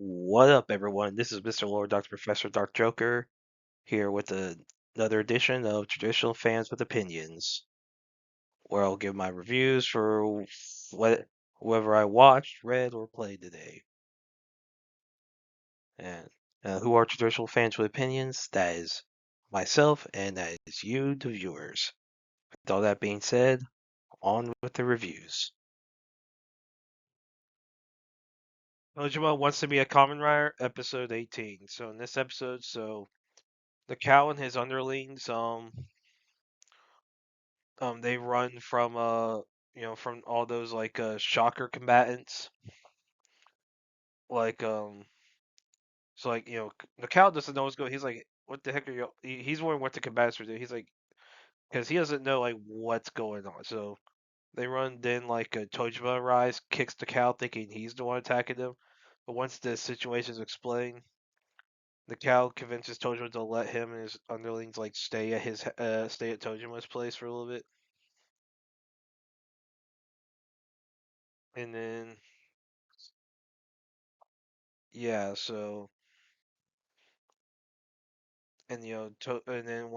What up, everyone? This is Mr. Lord, Dr. Professor, Dark Joker, here with another edition of Traditional Fans with Opinions, where I'll give my reviews for whoever I watched, read, or played today. And who are Traditional Fans with Opinions? That is myself, and that is you, the viewers. With all that being said, on with the reviews. Tojima wants to be a Kamen Rider, episode 18. So in this episode, the cow and his underlings, they run from from all those like shocker combatants. Like so like the cow doesn't know what's going. He's like, what the heck are you? He's wondering what the combatants are doing. He's like, because he doesn't know like what's going on. So they run. Then like Tojima arrives, kicks the cow, thinking he's the one attacking them. But once the situation is explained, the cow convinces Tojima to let him and his underlings like stay at Tojima's place for a little bit, and then yeah, so and and then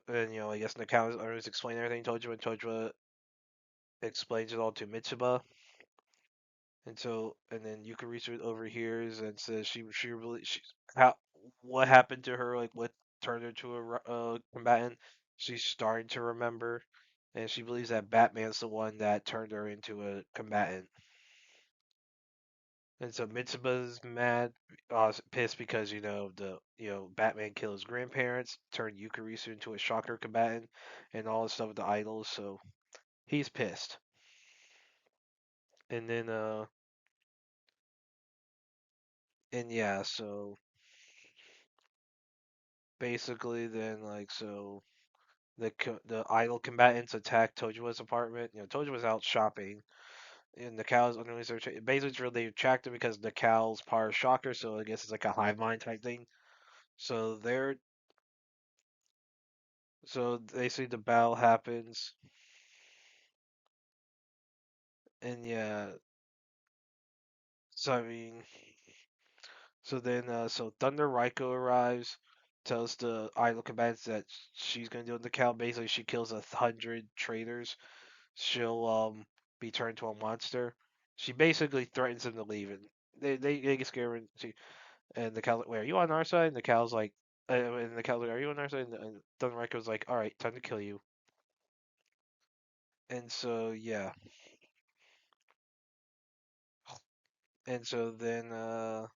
and I guess Nakama's owners explain everything to Tojima, and Tojima explains it all to Mitsuba, and then Yukarisu overhears and says she really how what happened to her, like what turned her to a combatant. She's starting to remember, and she believes that Batman's the one that turned her into a combatant. And so Mitsuba's mad, pissed because the Batman killed his grandparents, turned Yukarisu into a shocker combatant, and all this stuff with the idols. So he's pissed. And then and yeah, so basically then the idol combatants attack Tojima's apartment. Tojima's out shopping, and the cows underneath their basically it's they attacked him because the cow's power shocker. So I guess it's like a hive mind type thing. So they're so basically the battle happens. And yeah, so I mean, so Thunder Raiko arrives, tells the idol combatants that she's gonna do it. The cow basically she kills 100 traitors. She'll be turned to a monster. She basically threatens them to leave, and they get scared. And the cow's like, "Wait, are you on our side?" And the cow's like, and the cow's like, "Are you on our side?" And Thunder Raiko's like, "All right, time to kill you." And so yeah, and so then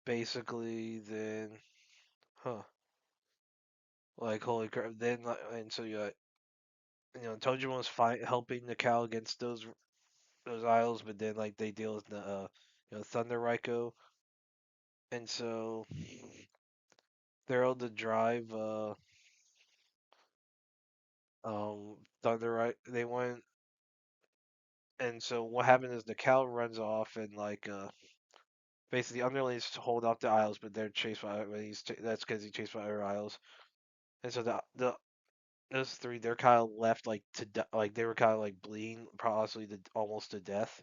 basically then, huh. Like holy crap! Then and so Tojima was helping the cow against those isles, but then like they deal with the Thunder Raiko, and so they're able to drive Thunder Raiko. They went, and so what happened is the cow runs off, and like basically the underlings hold off the isles, but they're chased by that's because he chased by other isles, and so the those three they're kind of left like like they were kind of like bleeding, possibly almost to death.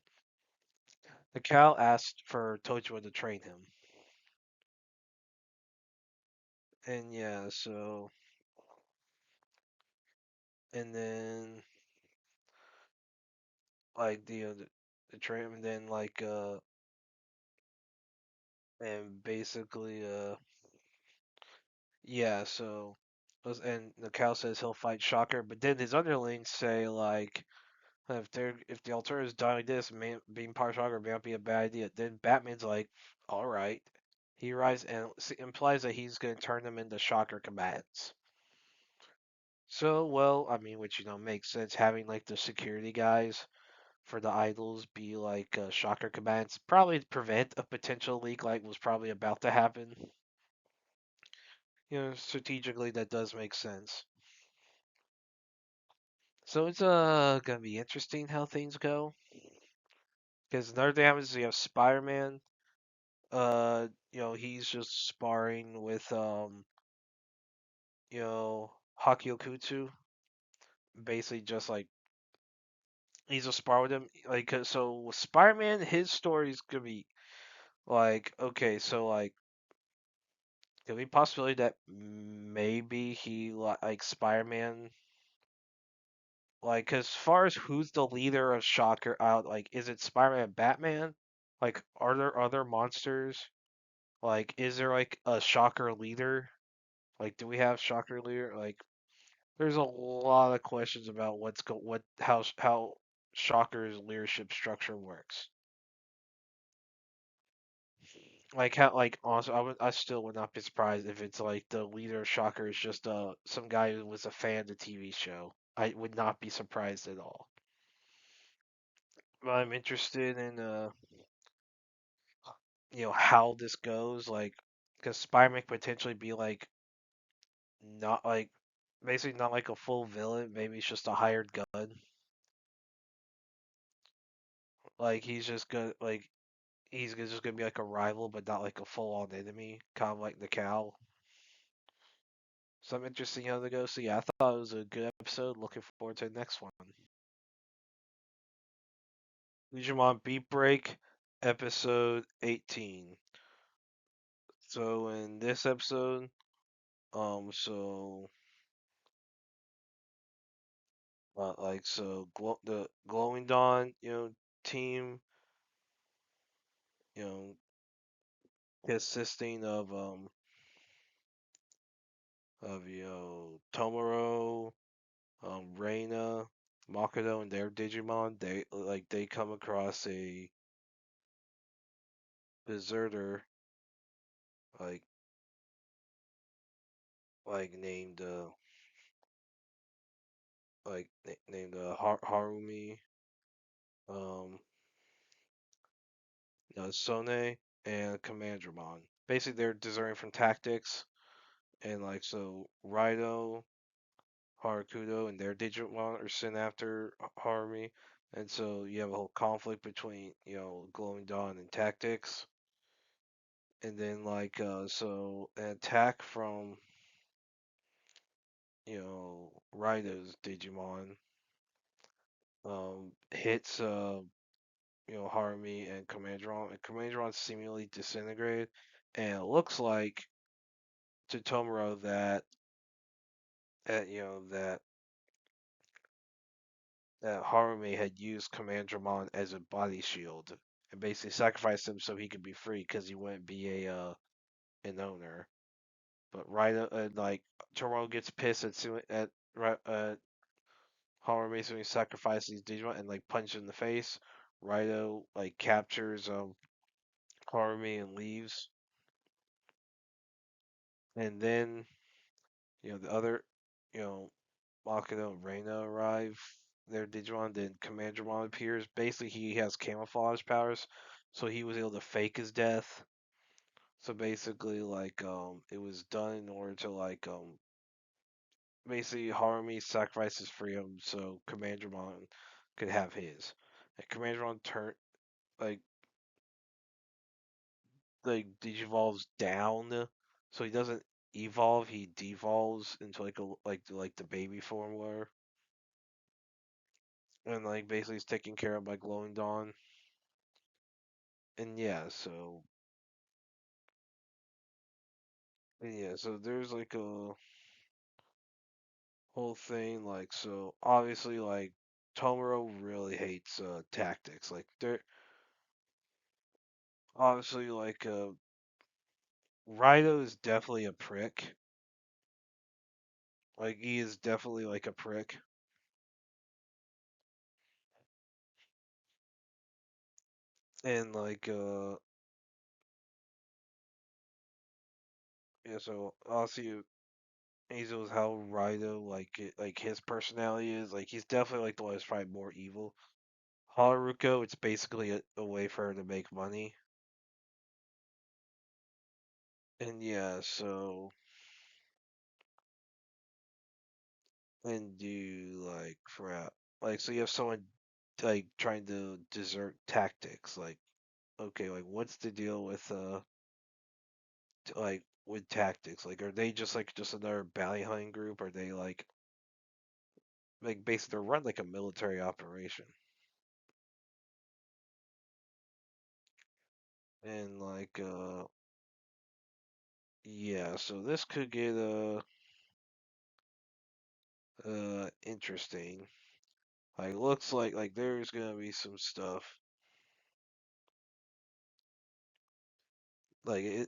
The cow asked for Tojima to train him. And yeah, so and then like the train and then and basically yeah, so and the cow says he'll fight Shocker, but then his underlings say like if the alternative is dying like this, being part of Shocker may not be a bad idea. Then Batman's like, all right. He arrives and implies that he's going to turn them into Shocker combatants. So, well, I mean, which makes sense. Having like the security guys for the idols be like shocker combatants, probably to prevent a potential leak like was probably about to happen. Strategically that does make sense. So it's gonna be interesting how things go. Because another thing happens is you have Spider-Man. He's just sparring with Hakio basically just like he's a spar with him. Like, so with Spider-Man, his story is gonna be Like, okay, so like, could be a possibility that maybe he like Spider-Man, like, as far as who's the leader of Shocker out, like, is it Spider-Man and Batman? Like, are there other monsters? Like, is there like a Shocker leader? Like, do we have Shocker leader? Like, there's a lot of questions about how Shocker's leadership structure works. Like how like honestly, I still would not be surprised if it's like the leader of Shocker is just some guy who was a fan of the TV show. I would not be surprised at all. But I'm interested in how this goes, like because Spider-Man could potentially be like not like basically not like a full villain, maybe it's just a hired gun. Like just gonna be like a rival, but not like a full-on enemy, kind of like the cow. So I'm interested how to go. So yeah, I thought it was a good episode. Looking forward to the next one. Digimon Beatbreak, episode 18. So in this episode, so the Glowing Dawn, team, you know, consisting of Tomoro, Reina, Makoto, and their Digimon. They come across a deserter like like named named Harumi, um, Sone, and Commandramon. Basically, they're deserting from tactics, and like so, Raido, Harakudo, and their Digimon are sent after Harumi, and so you have a whole conflict between Glowing Dawn and tactics, and then so an attack from Raido's Digimon hits Harumi and Commandron, and Commandron seemingly disintegrated, and it looks like to Tomoro that that Harumi had used Commandramon as a body shield and basically sacrificed him so he could be free because he wouldn't be an owner. But Tomoro gets pissed at Harumi, so he sacrifices these Digimon and like punches in the face. Raido like captures Harumi and leaves, and then the other, you know, Makoto and Reina arrive. Their Digimon, then Commandramon appears. Basically, he has camouflage powers, so he was able to fake his death. So basically, it was done in order to basically Harumi sacrifices freedom so Commandramon could have his. And Commandramon turn like digivolves down, so he doesn't evolve. He devolves into like the baby form where and like basically is taken care of by Glowing Dawn. And so there's like a whole thing so obviously Tomoro really hates tactics. Like they're obviously Raido is definitely a prick. Like he is definitely like a prick. And so obviously Hazel's how Raido like his personality is. Like he's definitely like the one that's probably more evil. Haruko, it's basically a way for her to make money. And and do so you have someone like trying to desert tactics. Like okay, like what's the deal with with tactics? Like are they just another bounty hunting group? Are they basically they're run like a military operation? and like yeah, so this could get interesting. Like looks like there's gonna be some stuff. Like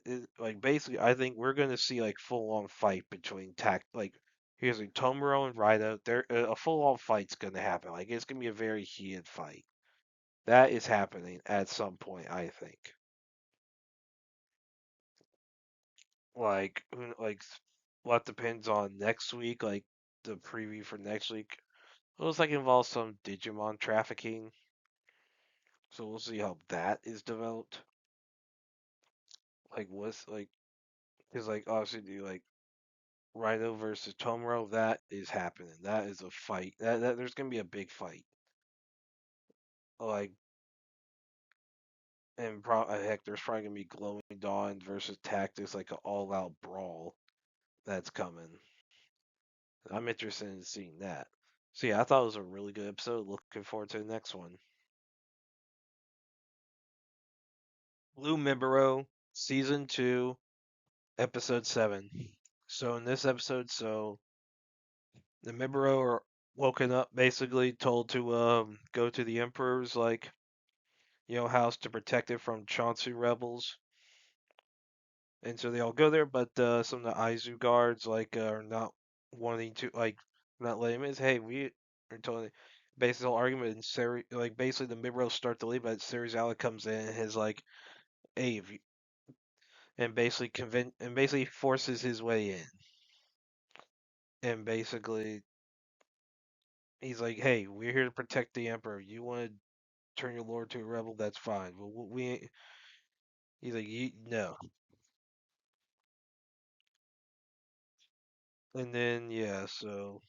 basically I think we're gonna see like full on fight between like here's like Tomura and Raido. There a full on fight's gonna happen. Like it's gonna be a very heated fight. That is happening at some point, I think. Like what depends on next week, like the preview for next week. It looks like it involves some Digimon trafficking, so we'll see how that is developed. Like what's like, cause like obviously do like Rhino versus Tomoro, that is happening. That is a fight. That there's gonna be a big fight. Like and heck, there's probably gonna be Glowing Dawn versus Tactics, like an all-out brawl that's coming. I'm interested in seeing that. So yeah, I thought it was a really good episode. Looking forward to the next one. Blue Miburo, season 2, episode 7. So in this episode, the Miburo are woken up, basically told to go to the Emperor's house to protect it from Chonsu rebels. And so they all go there, but some of the Aizu guards are not wanting to not letting him in. Hey, we are totally basically the whole argument and basically the Mibros start to leave, but Serizawa comes in and is like, hey, if you, and basically forces his way in. And basically he's like, hey, we're here to protect the Emperor. You want to turn your lord to a rebel? That's fine. But he's like, no. And then yeah, so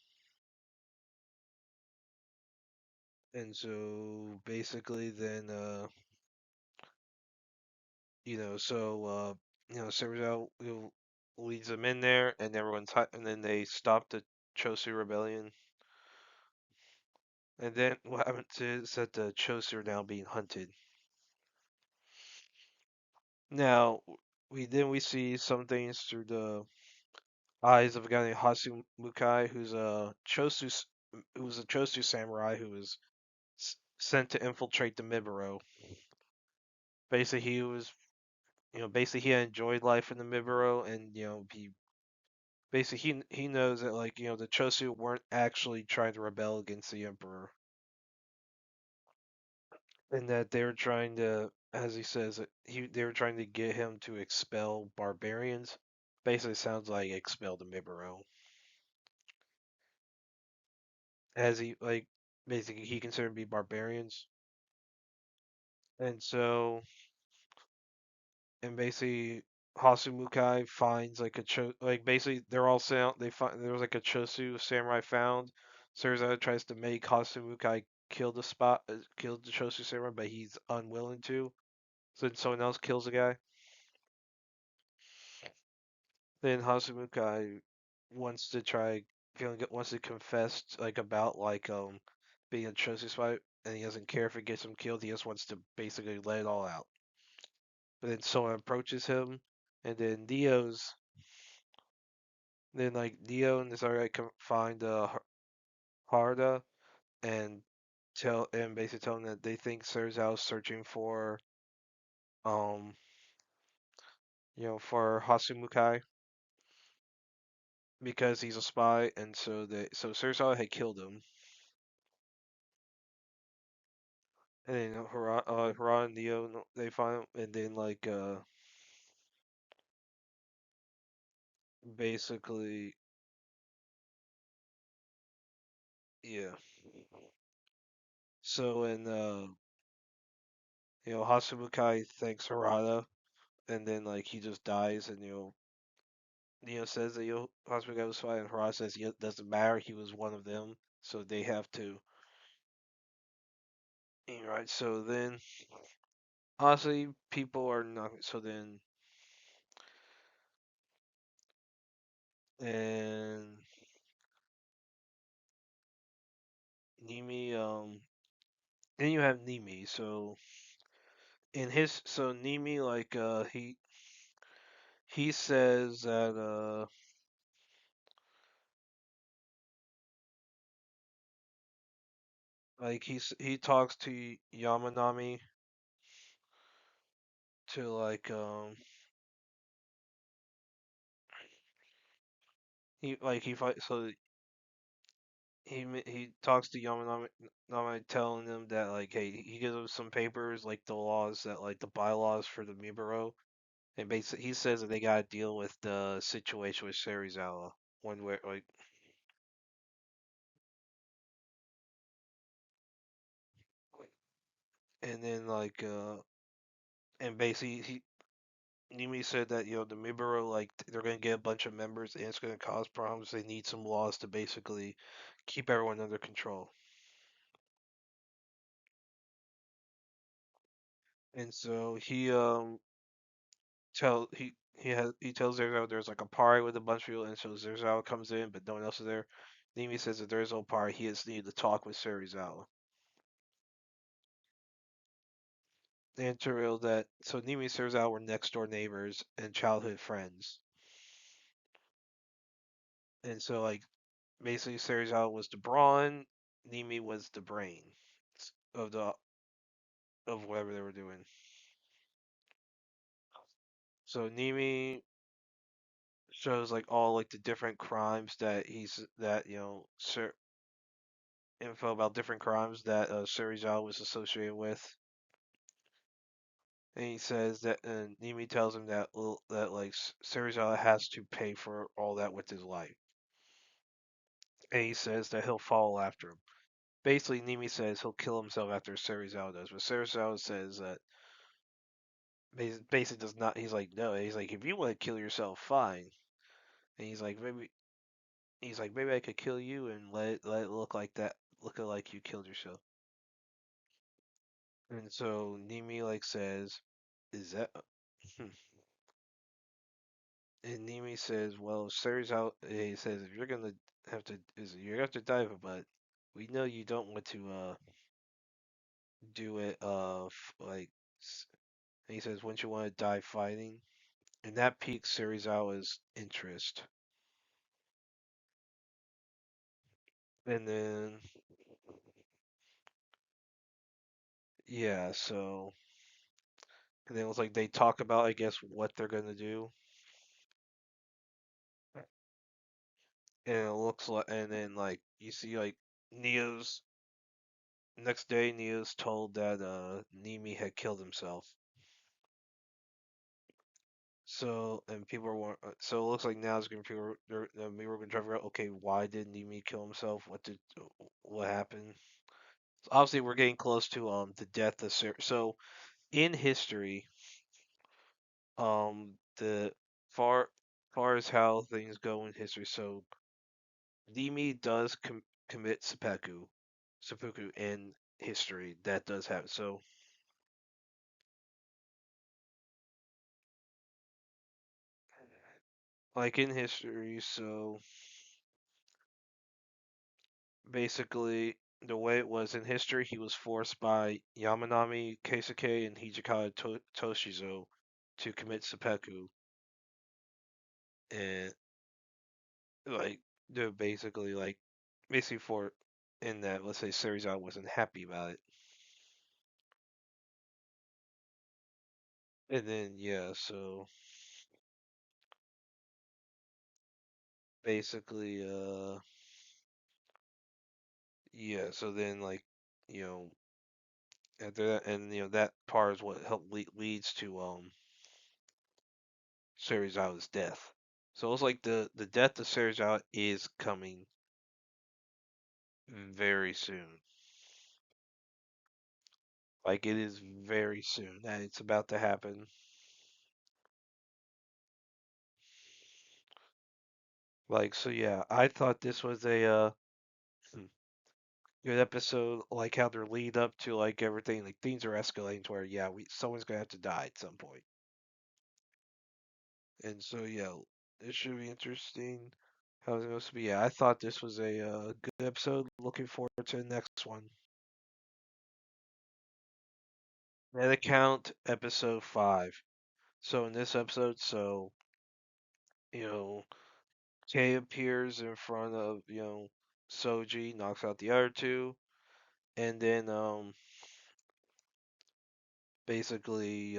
basically then Serizawa leads them in there, and and then they stop the Chosu rebellion. And then what happened is that the Chosu are now being hunted. Now we see some things through the eyes of a guy named Hasu Mukai, who's a Chosu samurai who was sent to infiltrate the Miburo. Basically, basically he had enjoyed life in the Miburo, and he knows that the Chosu weren't actually trying to rebel against the Emperor, and that they were trying to, as he says, they were trying to get him to expel barbarians. Basically, sounds like expel the Miburo, as he basically he considered to be barbarians, and so and basically Hasumukai finds basically they're all sound they find there was like a Chosu samurai found. Serizawa tries to make Hasumukai kill the Chosu samurai, but he's unwilling to. So then someone else kills the guy. Then Hasumukai wants to confess about being a Chosu spy, and he doesn't care if it gets him killed. He just wants to basically let it all out. But then someone approaches him, and then Neo and this other guy find Harda and basically tell him that they think Serzao's searching um for Hasumukai because he's a spy, and so Serzao had killed him, and then Hara and Neo they find him, and then basically yeah. So and Hasumukai thanks Harada, and then he just dies, and Neo says that Hasbro was fine, and Harada says it doesn't matter. He was one of them, so they have to. Right. So then, honestly, people are not. So then, and Nimi. Then you have Nimi. So in his so Nimi he says that like he talks to Yamanami to he fight so he talks to Yamanami telling him that like hey he gives him some papers like the laws that like the bylaws for the Miburo and basically he says that they gotta deal with the situation with Serizawa one way like and then and basically he Nimi said that the Miburo they're gonna get a bunch of members and it's gonna cause problems. They need some laws to basically keep everyone under control. And so he tells Zerzo there's like a party with a bunch of people, and so Zerzo comes in, but no one else is there. Nimi says that there is no party. He just needed to talk with Serizawa. And to reveal that so Nimi and Serizawa were next door neighbors and childhood friends. And so basically Serizawa was the brawn, Nimi was the brain of the of whatever they were doing. So Nimi shows like all like the different crimes that info about different crimes that Serizawa was associated with. And he says that, and Nimi tells him that Serizawa has to pay for all that with his life. And he says that he'll follow after him. Basically, Nimi says he'll kill himself after Serizawa does, but Serizawa says that basically does not. He's like no. He's like if you want to kill yourself, fine. And he's like maybe I could kill you and let it look like that, look like you killed yourself. And so Nimi says, "Is that?" And Nimi says, "Well, Sari's out." He says, "If you're gonna you're gonna have to dive, but we know you don't want to do it And he says, "Wouldn't you want to die fighting?" And that piques Serizawa's interest. And then yeah, so and then it was like they talk about I guess what they're gonna do. And it looks like and then you see Neo's next day Neo's told that Nimi had killed himself. So and people are so it looks like now it's gonna people maybe we're gonna try to figure out okay why did Nimi kill himself? What happened? So obviously we're getting close to the death of so in history the far as how things go in history so Nimi does commit seppuku in history that does happen. So in history so basically the way it was in history, he was forced by Yamanami Keisuke and Hijikata Toshizo to commit seppuku, and like they're basically for in that let's say Serizawa wasn't happy about it, and then yeah, so basically yeah, so then you know after that and that part is what leads to Serizawa's death. So it's like the death of Serizawa is coming very soon. Like it is very soon that it's about to happen. So yeah, I thought this was a hmm, good episode. Like how they're lead up to everything. Like things are escalating to where yeah, we someone's gonna have to die at some point. And so yeah, it should be interesting. How it's supposed to be. Yeah, I thought this was a good episode. Looking forward to the next one. Net account episode 5. So in this episode, you know, Kei appears in front of, Soji, knocks out the other two, and then basically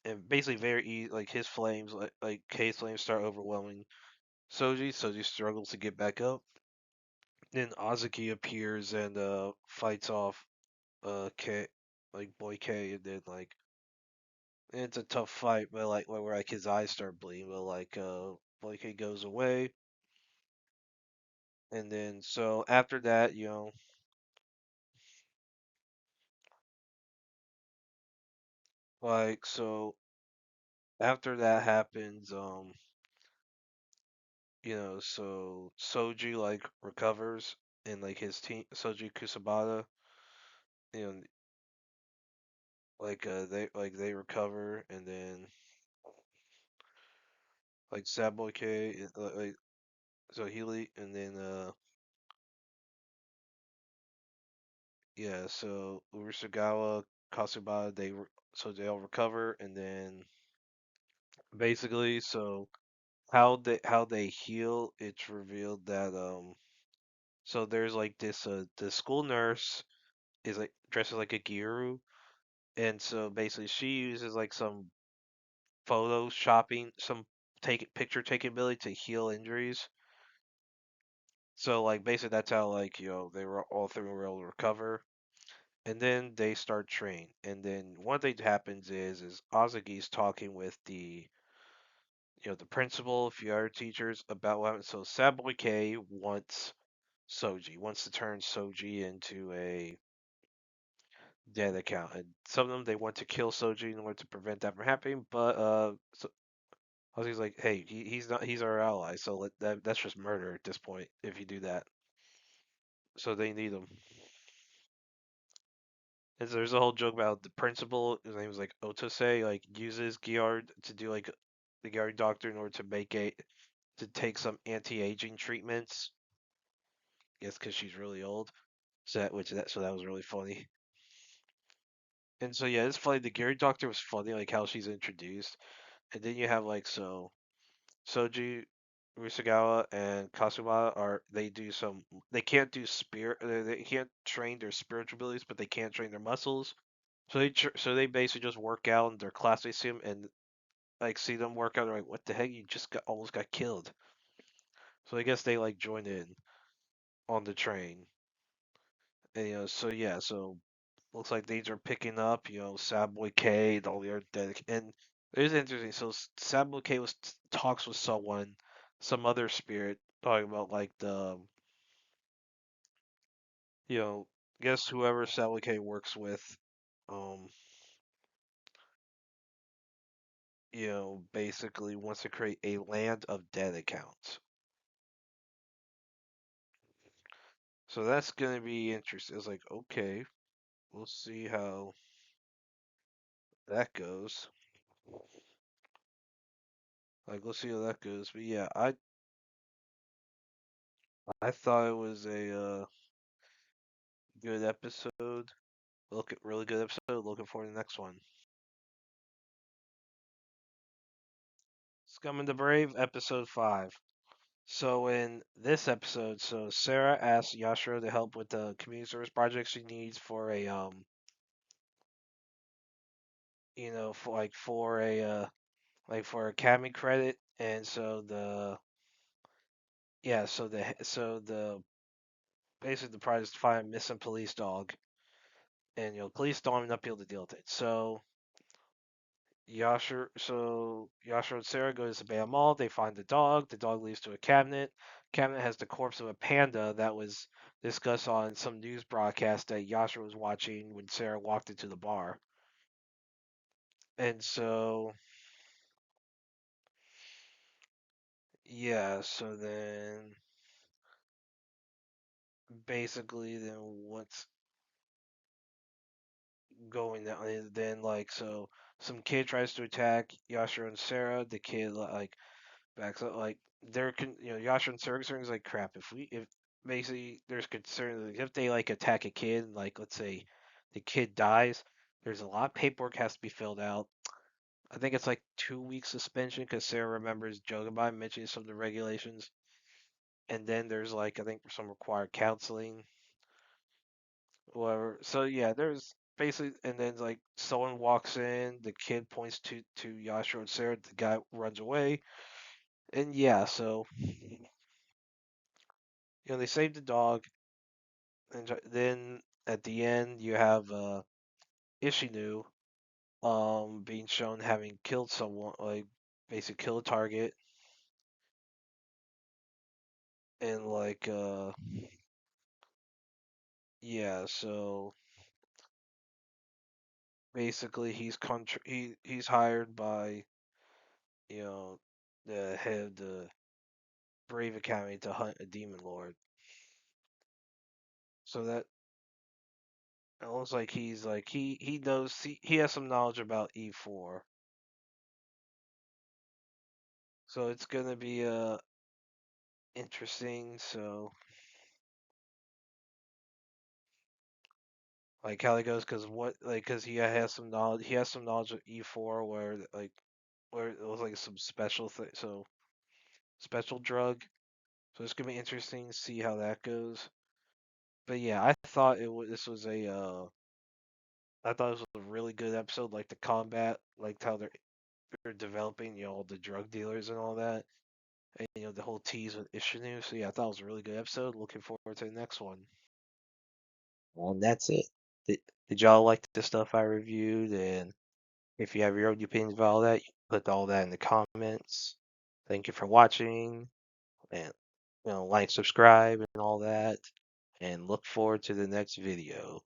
and basically very easy, like his flames, like Kei's flames start overwhelming Soji. Soji struggles to get back up. Then Azuki appears and fights off K, like Boy K, and then it's a tough fight, but where like his eyes start bleeding, but Boy K goes away, and then so after that, so after that happens, so Soji recovers, and like his team, Soji Kusabata, you know, they recover, and then like Sad Boy K, so Healy, and then yeah, so Urusagawa, Kasubata, so they all recover, and then basically, so how they heal, it's revealed that so there's like this the school nurse is like dresses like a Gyaru, and so basically she uses like some photoshopping, some take picture taking ability to heal injuries. So like basically that's how they were all three were able to recover. And then they start training. And then one thing that happens is Azagi's talking with the principal, a few other teachers about what happened. So Saboy K wants to turn Soji into a dead account. And some of them they want to kill Soji in order to prevent that from happening. But so Azagi's like, hey, he's our ally, so that's just murder at this point if you do that. So they need him. And so there's a whole joke about the principal. His name was like Otose, like uses Giard to do like the Giard doctor in order to take some anti-aging treatments. Yes, because she's really old. So that was really funny. And so yeah, it's funny. The Gary doctor was funny, like how she's introduced. And then you have Soji, Rusagawa, and Kasuma they can't do spirit they can't train their spiritual abilities, but they can train their muscles. So they basically just work out, and their classmates see them and like see them work out. They're like, "What the heck? You just almost got killed." So I guess they like join in on the train, and so yeah, so looks like these are picking up. Sad Boy K and all the other and it is interesting. So Sad Boy K talks with someone, some other spirit, talking about like you know, guess whoever Sad Boy K works with, um, basically wants to create a land of dead accounts. So that's gonna be interesting. It's like, okay, we'll see how that goes. Like, we'll see how that goes. But yeah, I thought it was a good episode. Really good episode. Looking forward to the next one. Scum and the Brave, episode 5. So in this episode, so Sarah asks Yashiro to help with the community service project she needs for a for a for a Kamen credit, and so the yeah, so the basically the prize is to find a missing police dog, and police don't have enough people to deal with it. Yashiro and Sarah go to the Sabaya Mall. They find the dog. The dog leads to a cabinet. Cabinet has the corpse of a panda that was discussed on some news broadcast that Yashiro was watching when Sarah walked into the bar. And so yeah, so then basically then what's going on is then some kid tries to attack Yashiro and Sarah. The kid backs up Yasha and Sarah concern is like crap. If basically there's concern if they attack a kid and let's say the kid dies, There's a lot of paperwork has to be filled out. I think it's like 2 weeks suspension because Sarah remembers Jogabai mentioning some of the regulations. And then there's like I think some required counseling, whatever. So yeah, there's basically, and then like someone walks in, the kid points to Yashiro and Sarah, the guy runs away, and yeah, so they save the dog, and then at the end you have Ishinu being shown having killed someone, like basically kill a target, and like yeah, so basically he's hired by you know the head of the Brave Academy to hunt a demon lord. So that it looks like he's like he knows he has some knowledge about E4. So it's gonna be interesting. So like how it goes, because he has some knowledge. He has some knowledge of E4 where it was like some special thing. So special drug. So it's gonna be interesting to see how that goes. But yeah, I thought this was a I thought this was a really good episode. Like the combat, like how they're developing, all the drug dealers and all that, and the whole tease with Ishinu. So yeah, I thought it was a really good episode. Looking forward to the next one. Well, and that's it. Did y'all like the stuff I reviewed? And if you have your own opinions about all that, you can put all that in the comments. Thank you for watching, and like, subscribe, and all that. And look forward to the next video.